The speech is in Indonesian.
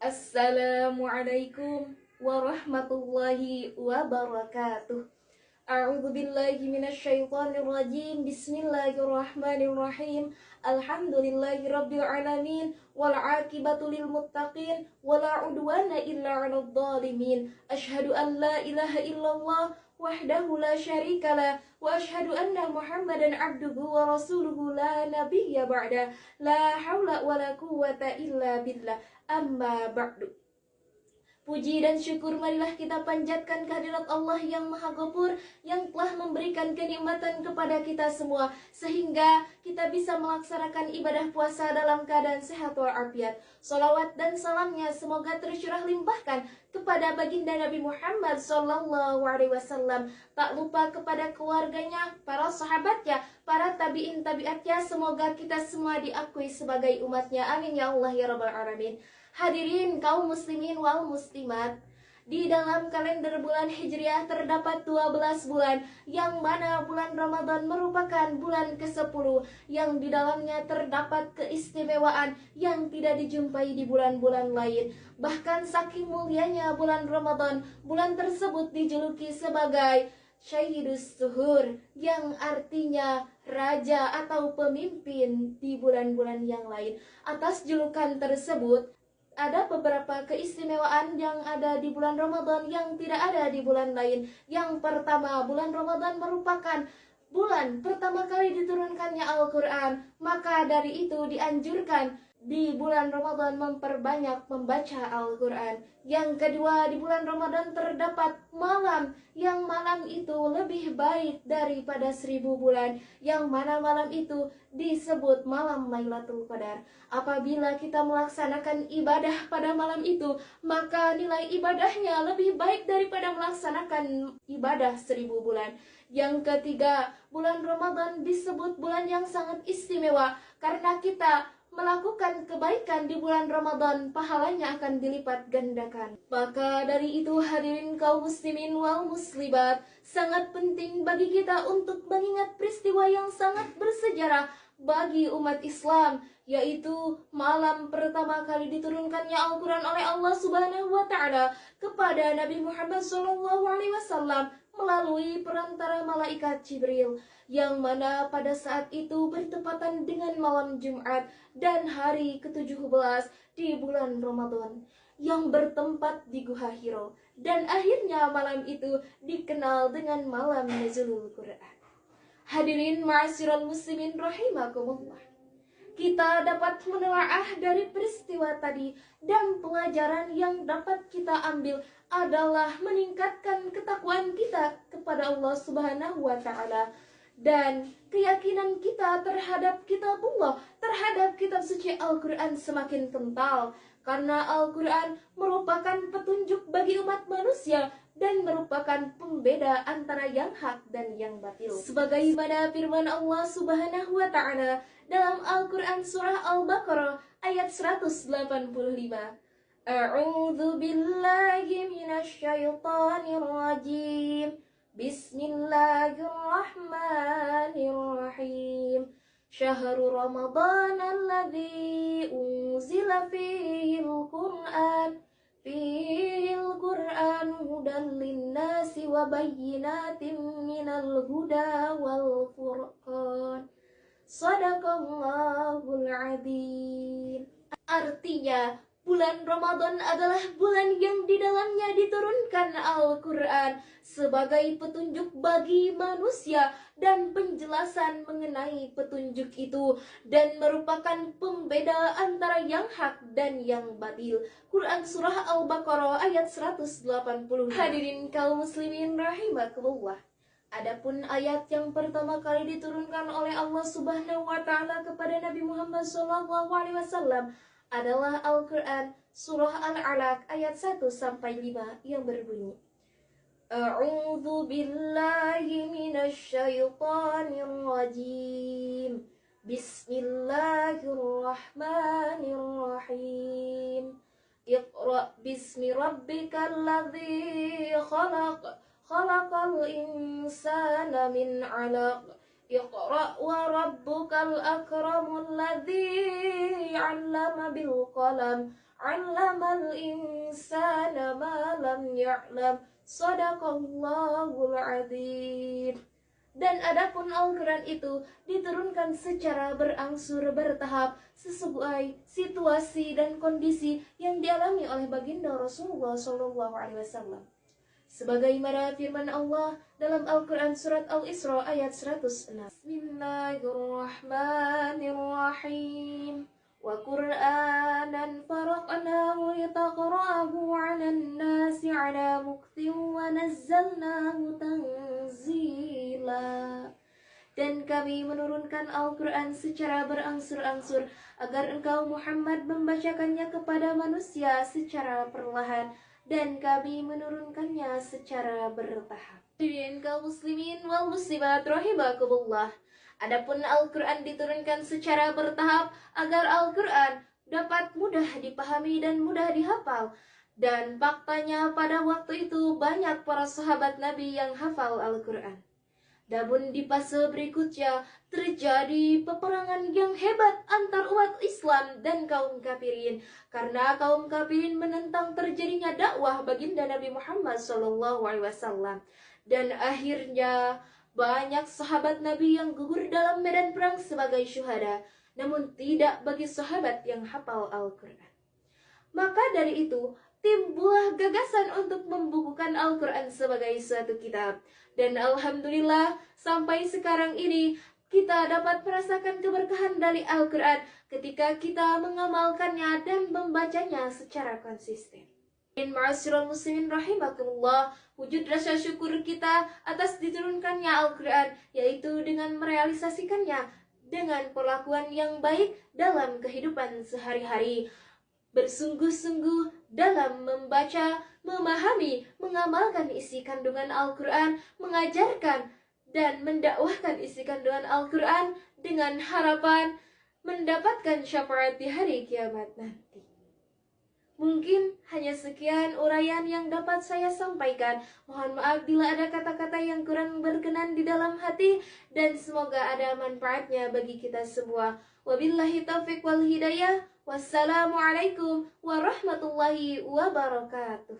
Assalamualaikum warahmatullahi wabarakatuh. A'udzu billahi minasyaitonir rajim. Bismillahirrahmanirrahim. Alhamdulillahi rabbil alamin wal 'aqibatu lil muttaqin wala 'udwana illa 'alal zalimin. Asyhadu an la ilaha illallah wahdahu la syarikalah wa asyhadu anna Muhammadan 'abduhu wa rasuluhu la nabiyya ba'da. La haula wala quwwata illa billah. Amma ba'du. Puji dan syukur marilah kita panjatkan kehadirat Allah yang Maha Ghafur, yang telah memberikan kenikmatan kepada kita semua sehingga kita bisa melaksanakan ibadah puasa dalam keadaan sehat walafiat. Salawat dan salamnya semoga tercurah limpahkan kepada baginda Nabi Muhammad SAW, tak lupa kepada keluarganya, para sahabatnya, para tabi'in tabi'atnya. Semoga kita semua diakui sebagai umatnya. Amin ya Allah ya Rabbal Alamin. Hadirin kaum muslimin wal muslimat, di dalam kalender bulan Hijriah terdapat 12 bulan, yang mana bulan Ramadan merupakan bulan ke-10, yang di dalamnya terdapat keistimewaan yang tidak dijumpai di bulan-bulan lain. Bahkan saking mulianya bulan Ramadan, bulan tersebut dijuluki sebagai Sayyidus Suhur, yang artinya raja atau pemimpin di bulan-bulan yang lain. Atas julukan tersebut, ada beberapa keistimewaan yang ada di bulan Ramadan yang tidak ada di bulan lain. Yang pertama, bulan Ramadan merupakan bulan pertama kali diturunkannya Al-Quran. Maka dari itu dianjurkan di bulan Ramadan memperbanyak membaca Al-Quran. Yang kedua, di bulan Ramadan terdapat malam, yang malam itu lebih baik daripada 1000 bulan, yang mana malam itu disebut malam Lailatul Qadar. Apabila kita melaksanakan ibadah pada malam itu, maka nilai ibadahnya lebih baik daripada melaksanakan ibadah 1000 bulan. Yang ketiga, bulan Ramadan disebut bulan yang sangat istimewa karena kita melakukan kebaikan di bulan Ramadan, pahalanya akan dilipat gandakan. Maka dari itu hadirin kaum muslimin wal muslimat, sangat penting bagi kita untuk mengingat peristiwa yang sangat bersejarah bagi umat Islam, yaitu malam pertama kali diturunkannya Al-Quran oleh Allah Subhanahu wa Ta'ala kepada Nabi Muhammad SAW melalui perantara malaikat Jibril, yang mana pada saat itu bertepatan dengan malam Jumat dan hari ke-17 di bulan Ramadan, yang bertempat di Gua Hiro, dan akhirnya malam itu dikenal dengan malam Nuzulul Quran. Hadirin ma'asyiral muslimin rahimakumullah, kita dapat menelaah dari peristiwa tadi, dan pelajaran yang dapat kita ambil adalah meningkatkan ketakwaan kita kepada Allah Subhanahu wa Ta'ala, dan keyakinan kita terhadap kitabullah, terhadap kitab suci Al-Quran semakin kental, karena Al-Quran merupakan petunjuk bagi umat manusia dan merupakan pembeda antara yang hak dan yang batil. Sebagaimana firman Allah Subhanahu wa Ta'ala dalam Al-Quran surah Al-Baqarah ayat 185. A'udzu billahi minasyaitonir rajim. Bismillahirrahmanirrahim. Syahrul Ramadan alladzi unzila fihil Qur'an. Fihil Qur'an hudan linnasi wa bayyinatin minal huda wal furqan. Shadaqallahul adzim. Artinya, bulan Ramadan adalah bulan yang di dalamnya diturunkan Al-Quran sebagai petunjuk bagi manusia dan penjelasan mengenai petunjuk itu, dan merupakan pembeda antara yang hak dan yang batil. Quran surah Al-Baqarah ayat 180. Hadirin kaum muslimin rahimakumullah, adapun ayat yang pertama kali diturunkan oleh Allah Subhanahu wa Ta'ala kepada Nabi Muhammad SAW adalah Al-Quran surah Al-Alaq ayat 1-5 yang berbunyi, A'udzu billahi minasyaitonir rajim. Bismillahirrahmanirrahim. Iqra bismi rabbikal ladzi khalaq. Khalaqal insana min 'alaq. Iqra wa rabbukal akramul ladzi 'allama bil qalam. 'allamal insana ma lam ya'lam. Shadaqallahul adzim. Dan adapun Al-Quran itu diturunkan secara berangsur bertahap sesuai situasi dan kondisi yang dialami oleh baginda Rasulullah SAW. Sebagaimana firman Allah dalam Al-Quran surat Al-Isra ayat 106. Bismillahirrahmanirrahim. Wa Qur'anan faraqnahu litaqra'ahu 'alan nasi 'ala muktin wa nazzalnahu tanzila. Dan kami menurunkan Al-Quran secara berangsur-angsur agar engkau Muhammad membacakannya kepada manusia secara perlahan, dan kami menurunkannya secara bertahap. Hadirin kaum muslimin wal muslimat rahimakumullah. Adapun Al-Quran diturunkan secara bertahap agar Al-Quran dapat mudah dipahami dan mudah dihafal. Dan faktanya pada waktu itu banyak para sahabat Nabi yang hafal Al-Quran. Namun di fase berikutnya terjadi peperangan yang hebat antar umat Islam dan kaum kafirin, karena kaum kafirin menentang terjadinya dakwah baginda Nabi Muhammad SAW. Dan akhirnya banyak sahabat Nabi yang gugur dalam medan perang sebagai syuhada, namun tidak bagi sahabat yang hafal Al-Quran. Maka dari itu timbullah gagasan untuk membukukan Al-Quran sebagai suatu kitab. Dan alhamdulillah sampai sekarang ini kita dapat merasakan keberkahan dari Al-Quran ketika kita mengamalkannya dan membacanya secara konsisten. Ma'asyiral muslimin rahimakumullah, wujud rasa syukur kita atas diturunkannya Al-Quran yaitu dengan merealisasikannya dengan perlakuan yang baik dalam kehidupan sehari-hari. Bersungguh-sungguh dalam membaca, memahami, mengamalkan isi kandungan Al-Quran, mengajarkan dan mendakwahkan isi kandungan Al-Quran dengan harapan mendapatkan syafaat di hari kiamat nanti. Mungkin hanya sekian uraian yang dapat saya sampaikan. Mohon maaf bila ada kata-kata yang kurang berkenan di dalam hati, dan semoga ada manfaatnya bagi kita semua. Wabillahi taufiq wal hidayah. Wassalamualaikum warahmatullahi wabarakatuh.